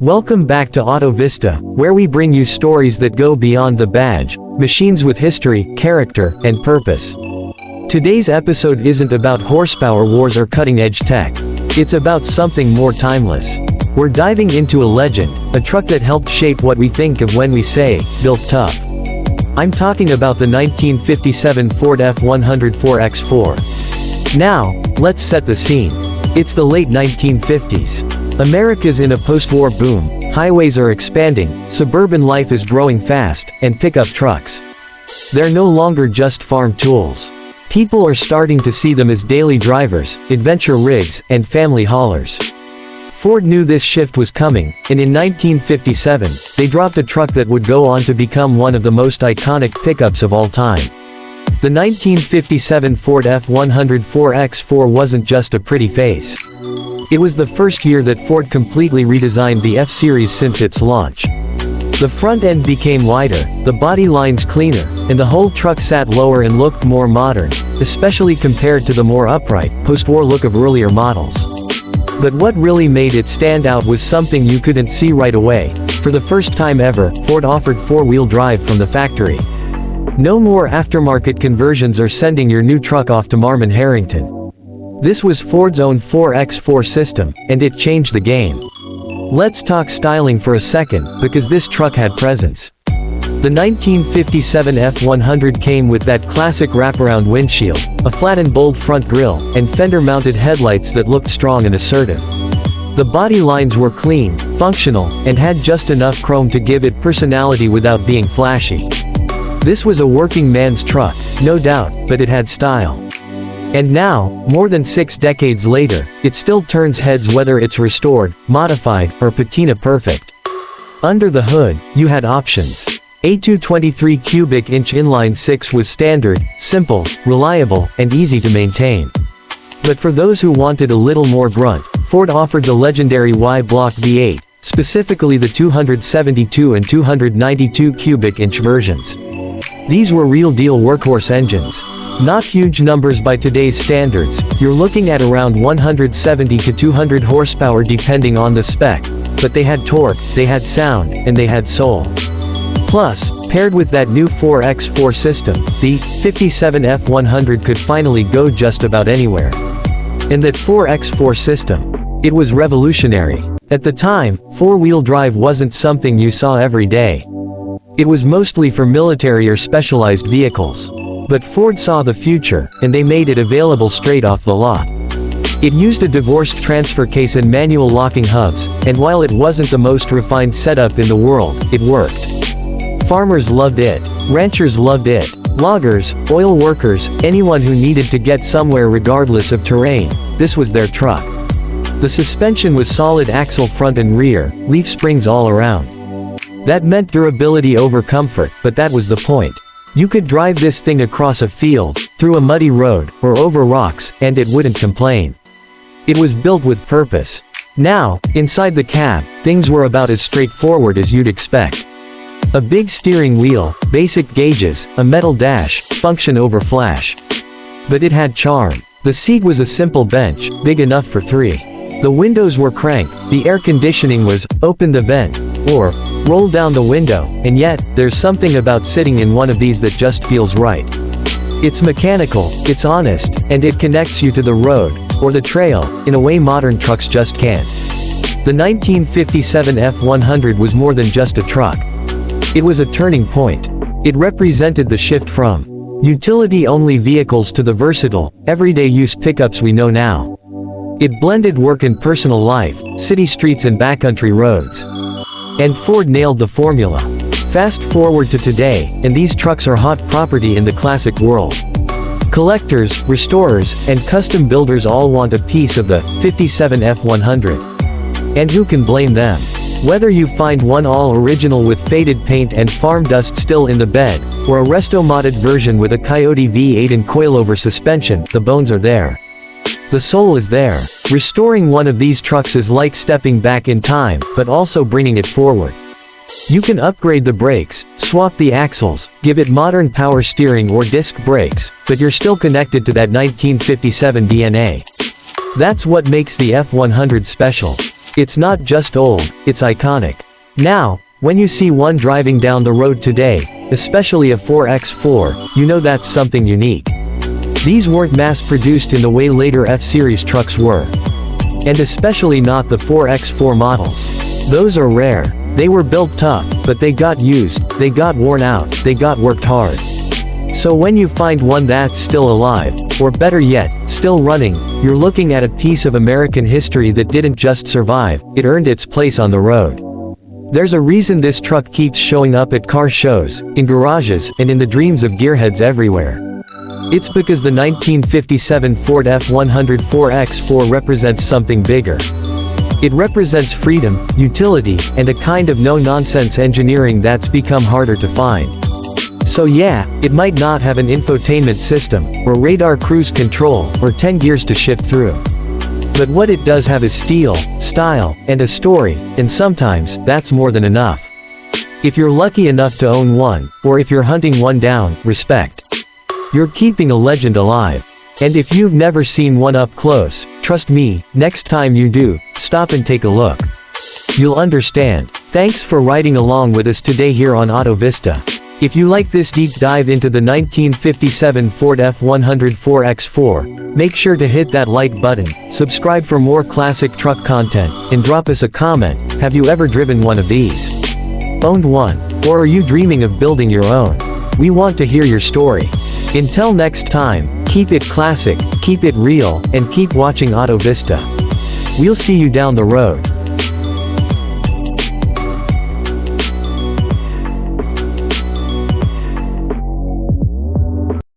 Welcome back to Auto Vista, where we bring you stories that go beyond the badge, machines with history, character, and purpose. Today's episode isn't about horsepower wars or cutting-edge tech. It's about something more timeless. We're diving into a legend, a truck that helped shape what we think of when we say, built tough. I'm talking about the 1957 Ford F100 4x4. Now, let's set the scene. It's the late 1950s. America's in a post-war boom, highways are expanding, suburban life is growing fast, and pickup trucks. They're no longer just farm tools. People are starting to see them as daily drivers, adventure rigs, and family haulers. Ford knew this shift was coming, and in 1957, they dropped a truck that would go on to become one of the most iconic pickups of all time. The 1957 Ford F100 4x4 wasn't just a pretty face. It was the first year that Ford completely redesigned the F-Series since its launch. The front end became wider, the body lines cleaner, and the whole truck sat lower and looked more modern, especially compared to the more upright, post-war look of earlier models. But what really made it stand out was something you couldn't see right away. For the first time ever, Ford offered four-wheel drive from the factory. No more aftermarket conversions or sending your new truck off to Marmon Harrington. This was Ford's own 4x4 system, and it changed the game. Let's talk styling for a second, because this truck had presence. The 1957 F100 came with that classic wraparound windshield, a flat and bold front grille, and fender-mounted headlights that looked strong and assertive. The body lines were clean, functional, and had just enough chrome to give it personality without being flashy. This was a working man's truck, no doubt, but it had style. And now, more than 6 decades later, it still turns heads whether it's restored, modified, or patina perfect. Under the hood, you had options. A 223 cubic inch inline 6 was standard, simple, reliable, and easy to maintain. But for those who wanted a little more grunt, Ford offered the legendary Y-block V8, specifically the 272 and 292 cubic inch versions. These were real-deal workhorse engines. Not huge numbers by today's standards, you're looking at around 170 to 200 horsepower depending on the spec, but they had torque, they had sound, and they had soul. Plus, paired with that new 4x4 system, the 57 F100 could finally go just about anywhere. And that 4x4 system, it was revolutionary. At the time, four-wheel drive wasn't something you saw every day. It was mostly for military or specialized vehicles. But Ford saw the future, and they made it available straight off the lot. It used a divorced transfer case and manual locking hubs, and while it wasn't the most refined setup in the world, it worked. Farmers loved it, ranchers loved it, loggers, oil workers, anyone who needed to get somewhere regardless of terrain, this was their truck. The suspension was solid axle front and rear, leaf springs all around. That meant durability over comfort, but that was the point. You could drive this thing across a field, through a muddy road, or over rocks, and it wouldn't complain. It was built with purpose. Now, inside the cab, things were about as straightforward as you'd expect. A big steering wheel, basic gauges, a metal dash, function over flash. But it had charm. The seat was a simple bench, big enough for 3. The windows were cranked, the air conditioning was, open the vent, or, roll down the window, and yet, there's something about sitting in one of these that just feels right. It's mechanical, it's honest, and it connects you to the road, or the trail, in a way modern trucks just can't. The 1957 F100 was more than just a truck. It was a turning point. It represented the shift from utility-only vehicles to the versatile, everyday-use pickups we know now. It blended work and personal life, city streets and backcountry roads. And Ford nailed the formula. Fast forward to today, and these trucks are hot property in the classic world. Collectors, restorers, and custom builders all want a piece of the 57 F100. And who can blame them? Whether you find one all-original with faded paint and farm dust still in the bed, or a resto-modded version with a Coyote V8 and coilover suspension, the bones are there. The soul is there. Restoring one of these trucks is like stepping back in time, but also bringing it forward. You can upgrade the brakes, swap the axles, give it modern power steering or disc brakes, but you're still connected to that 1957 DNA. That's what makes the F100 special. It's not just old, it's iconic. Now, when you see one driving down the road today, especially a 4x4, you know that's something unique. These weren't mass-produced in the way later F-Series trucks were. And especially not the 4x4 models. Those are rare. They were built tough, but they got used, they got worn out, they got worked hard. So when you find one that's still alive, or better yet, still running, you're looking at a piece of American history that didn't just survive, it earned its place on the road. There's a reason this truck keeps showing up at car shows, in garages, and in the dreams of gearheads everywhere. It's because the 1957 Ford F100 4x4 represents something bigger. It represents freedom, utility, and a kind of no-nonsense engineering that's become harder to find. So yeah, it might not have an infotainment system, or radar cruise control, or 10 gears to shift through. But what it does have is steel, style, and a story, and sometimes, that's more than enough. If you're lucky enough to own one, or if you're hunting one down, respect. You're keeping a legend alive. And if you've never seen one up close, trust me, next time you do, stop and take a look. You'll understand. Thanks for riding along with us today here on Auto Vista. If you like this deep dive into the 1957 Ford F100 4x4, make sure to hit that like button, subscribe for more classic truck content, and drop us a comment. Have you ever driven one of these? Owned one? Or are you dreaming of building your own? We want to hear your story. Until next time, keep it classic, keep it real, and keep watching Auto Vista. We'll see you down the road.